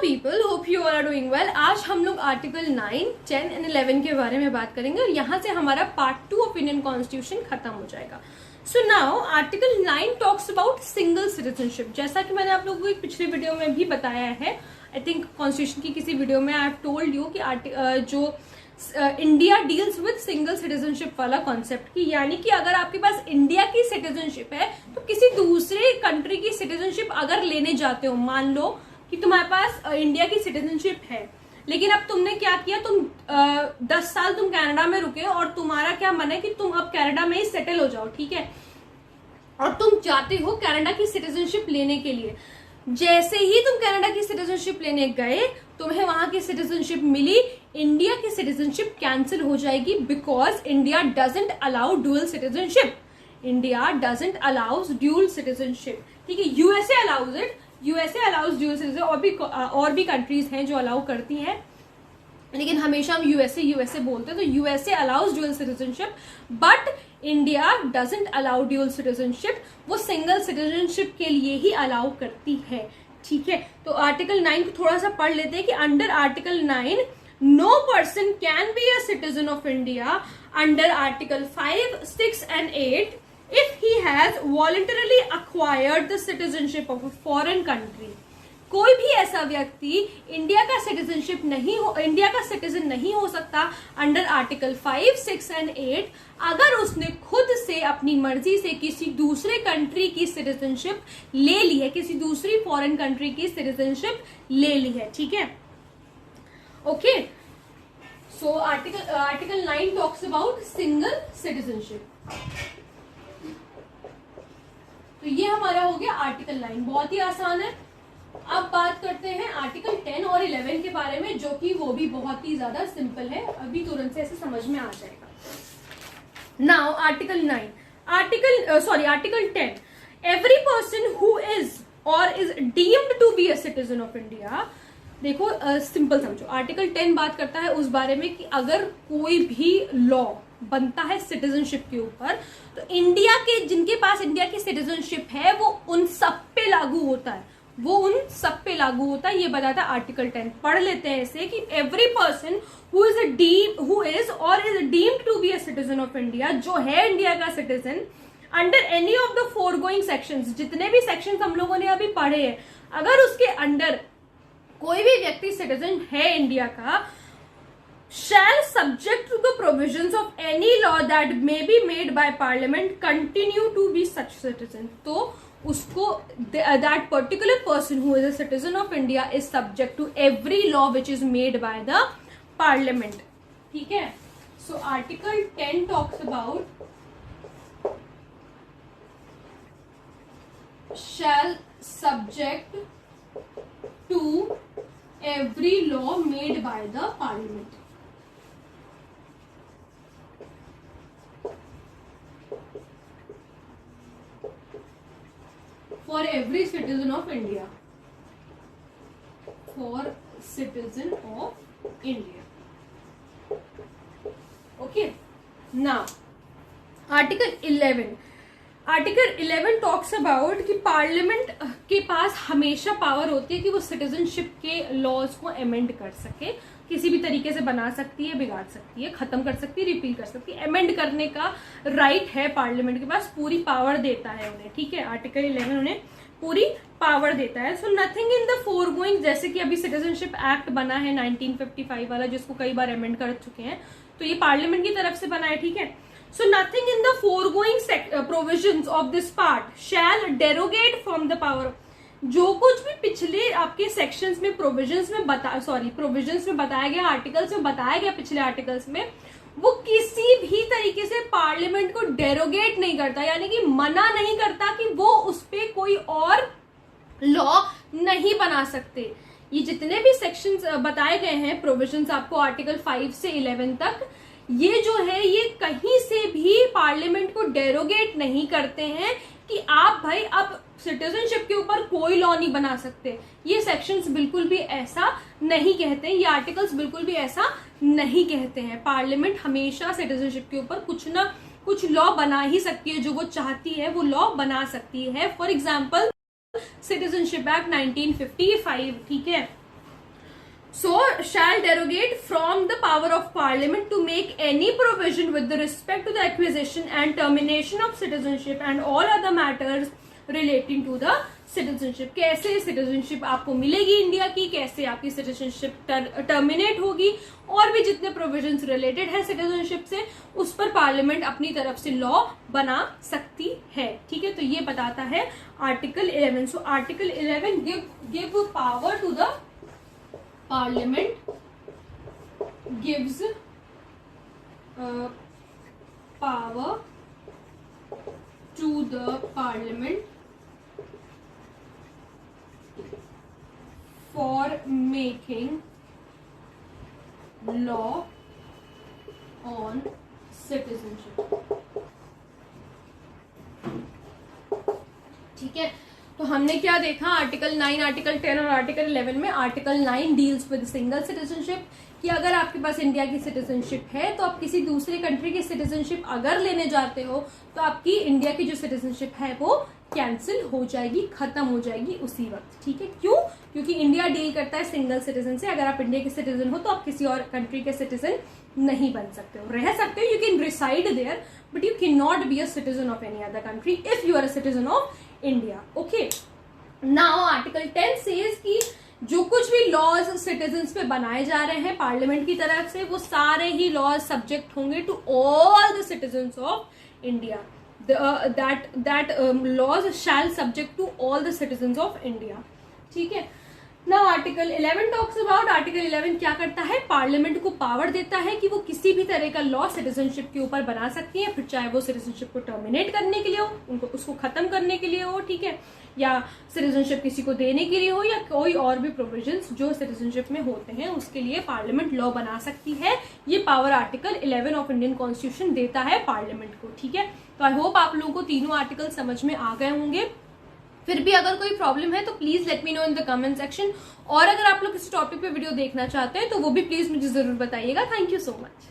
People, hope you are doing well. आज हम लोग आर्टिकल 9, 10 एंड 11 के बारे में बात करेंगे और यहाँ से हमारा पार्ट 2 ऑफ इंडियन कॉन्स्टिट्यूशन खत्म हो जाएगा। So now article 9 talks about single citizenship. जैसा कि मैंने आप लोगों को एक पिछले वीडियो में भी बताया है, आई थिंक कॉन्स्टिट्यूशन की किसी वीडियो में आई हैव टोल्ड यू कि जो India deals with single citizenship वाला कॉन्सेप्ट की, यानी कि अगर आपके पास इंडिया की सिटीजनशिप है तो किसी दूसरे कंट्री की सिटीजनशिप अगर लेने जाते हो, मान लो कि तुम्हारे पास इंडिया की सिटीजनशिप है, लेकिन अब तुमने क्या किया, तुम 10 साल तुम कनाडा में रुके और तुम्हारा क्या मन है कि तुम अब कनाडा में ही सेटल हो जाओ, ठीक है, और तुम चाहते हो कनाडा की सिटीजनशिप लेने के लिए। जैसे ही तुम कनाडा की सिटीजनशिप लेने गए, तुम्हें वहां की सिटीजनशिप मिली, इंडिया की सिटीजनशिप कैंसिल हो जाएगी because India doesn't allow dual citizenship. India doesn't allows dual citizenship, ठीक है। USA allows it, USA allows dual citizen, और भी कंट्रीज हैं जो अलाउ करती हैं, लेकिन हमेशा हम यूएसए बोलते हैं। तो USA allows dual citizenship but India doesn't allow dual citizenship. वो सिंगल सिटीजनशिप के लिए ही अलाउ करती है, ठीक है। तो आर्टिकल 9 को थोड़ा सा पढ़ लेते हैं कि under article 9 no person can be a citizen of India under article 5, 6 and 8 if he has voluntarily acquired the citizenship of a foreign country। कोई भी ऐसा व्यक्ति इंडिया का सिटीजनशिप नहीं हो, इंडिया का सिटीजन नहीं हो सकता अंडर आर्टिकल 5, 6 and 8 अगर उसने खुद से अपनी मर्जी से किसी दूसरे कंट्री की सिटीजनशिप ले ली है, किसी दूसरी फॉरेन कंट्री की सिटीजनशिप ले ली है, ठीक है। Okay, so article 9 talks about single citizenship. तो ये हमारा हो गया आर्टिकल 9, बहुत ही आसान है। अब बात करते हैं आर्टिकल 10 और 11 के बारे में, जो कि वो भी बहुत ही ज्यादा सिंपल है, अभी तुरंत से ऐसे समझ में आ जाएगा। Now article 9, article 10, every person who is or is deemed to be a citizen of India. देखो सिंपल समझो, आर्टिकल 10 बात करता है उस बारे में कि अगर कोई भी लॉ बनता है सिटीजनशिप के ऊपर, तो इंडिया के जिनके पास इंडिया की सिटीजनशिप है वो उन सब पे लागू होता है, वो उन सब पे लागू होता है। ये बताता है आर्टिकल 10। पढ़ लेते हैं इसे कि every person who is or is deemed to be a citizen of India, जो है इंडिया का citizen, under any of the foregoing sections, जितने भी सेक्शंस हम लोगों ने अभी पढ़े हैं, अगर उसके अंडर कोई भी व्यक्ति सिटीजन है इंडिया का, shall subject to the provisions of any law that may be made by parliament continue to be such citizen। तो उसको that particular person who is a citizen of India is subject to every law which is made by the parliament, ठीक है। So article 10 talks about shall subject to every law made by the parliament। For every citizen of India, for citizen of India, okay। Now article 11 talks about कि parliament के पास हमेशा power होती है कि वो citizenship के लॉज को amend कर सके, किसी भी तरीके से बना सकती है, बिगाड़ सकती है, खत्म कर सकती है, रिपील कर सकती है। अमेंड करने का राइट है पार्लियामेंट के पास, पूरी पावर देता है उन्हें, ठीक है। आर्टिकल 11 उन्हें पूरी पावर देता है। So nothing in the foregoing, जैसे कि अभी सिटीजनशिप एक्ट बना है 1955 वाला, जिसको कई बार अमेंड कर चुके हैं, तो ये पार्लियामेंट की तरफ से बना है, ठीक है। So nothing in the foregoing provisions of this part shall derogate from the power। जो कुछ भी पिछले आपके सेक्शंस में प्रोविजंस में बताया गया, आर्टिकल्स में बताया गया, पिछले आर्टिकल्स में, वो किसी भी तरीके से पार्लियामेंट को डेरोगेट नहीं करता, यानी कि मना नहीं करता कि वो उस पे कोई और लॉ नहीं बना सकते। ये जितने भी सेक्शंस बताए गए हैं, प्रोविजंस आपको आर्टिकल 5 से 11 तक, ये जो है ये कहीं से भी पार्लियामेंट को डेरोगेट नहीं करते हैं कि आप भाई अब सिटीजनशिप के ऊपर कोई लॉ नहीं बना सकते। ये सेक्शंस बिल्कुल भी ऐसा नहीं कहते हैं, ये आर्टिकल्स बिल्कुल भी ऐसा नहीं कहते हैं। पार्लियामेंट हमेशा सिटीजनशिप के ऊपर कुछ ना कुछ लॉ बना ही सकती है, जो वो चाहती है वो लॉ बना सकती है। फॉर एग्जाम्पल सिटीजनशिप एक्ट 1955, ठीक है, So shall derogate from the power of parliament to make any provision with respect to the acquisition and termination of citizenship and all other matters relating to the citizenship. कैसे citizenship आपको मिलेगी India की, कैसे आपकी citizenship terminate होगी, और भी जितने प्रोविजंस रिलेटेड है सिटीजनशिप से उस पर पार्लियामेंट अपनी तरफ से लॉ बना सकती है. ठीक है, तो ये बताता है article 11. So article 11 give power to the Parliament, gives power to the Parliament for making law on citizenship. ठीक है, तो हमने क्या देखा, आर्टिकल 9, आर्टिकल 10 और आर्टिकल 11 में. Article 9 deals with single citizenship, कि अगर आपके पास इंडिया की सिटीजनशिप है तो आप किसी दूसरे कंट्री की सिटीजनशिप अगर लेने जाते हो तो आपकी इंडिया की जो सिटीजनशिप है वो कैंसिल हो जाएगी, खत्म हो जाएगी उसी वक्त. ठीक है, क्यों? क्योंकि इंडिया डील करता है सिंगल सिटीजन से. अगर आप इंडिया के सिटीजन हो तो आप किसी और कंट्री के सिटीजन नहीं बन सकते हो. रह सकते हो, you can reside there, but you can not be a citizen of any other country if you are a citizen of India. Okay, now article 10 says कि जो कुछ भी लॉज सिटीजन्स पे बनाए जा रहे हैं पार्लियामेंट की तरफ से, वो सारे ही लॉज सब्जेक्ट होंगे to all the citizens of India. that laws shall subject to all the citizens of India. ठीक है, now article 11 talks about, article 11 क्या करता है, पार्लियामेंट को पावर देता है कि वो किसी भी तरह का लॉ सिटीजनशिप के ऊपर बना सकती है, फिर चाहे वो सिटीजनशिप को टर्मिनेट करने के लिए हो, उनको उसको खत्म करने के लिए हो, ठीक है, या सिटीजनशिप किसी को देने के लिए हो, या कोई और भी प्रोविजंस जो सिटीजनशिप में होते हैं उसके लिए पार्लियामेंट लॉ बना सकती है. ये power article 11 of Indian constitution देता है पार्लियामेंट को. ठीक है, तो आई होप आप लोगों को तीनों आर्टिकल समझ में आ गए होंगे. फिर भी अगर कोई प्रॉब्लम है तो please let me know in the comment section, और अगर आप लोग इस टॉपिक पे वीडियो देखना चाहते हैं तो वो भी प्लीज मुझे जरूर बताइएगा. Thank you so much.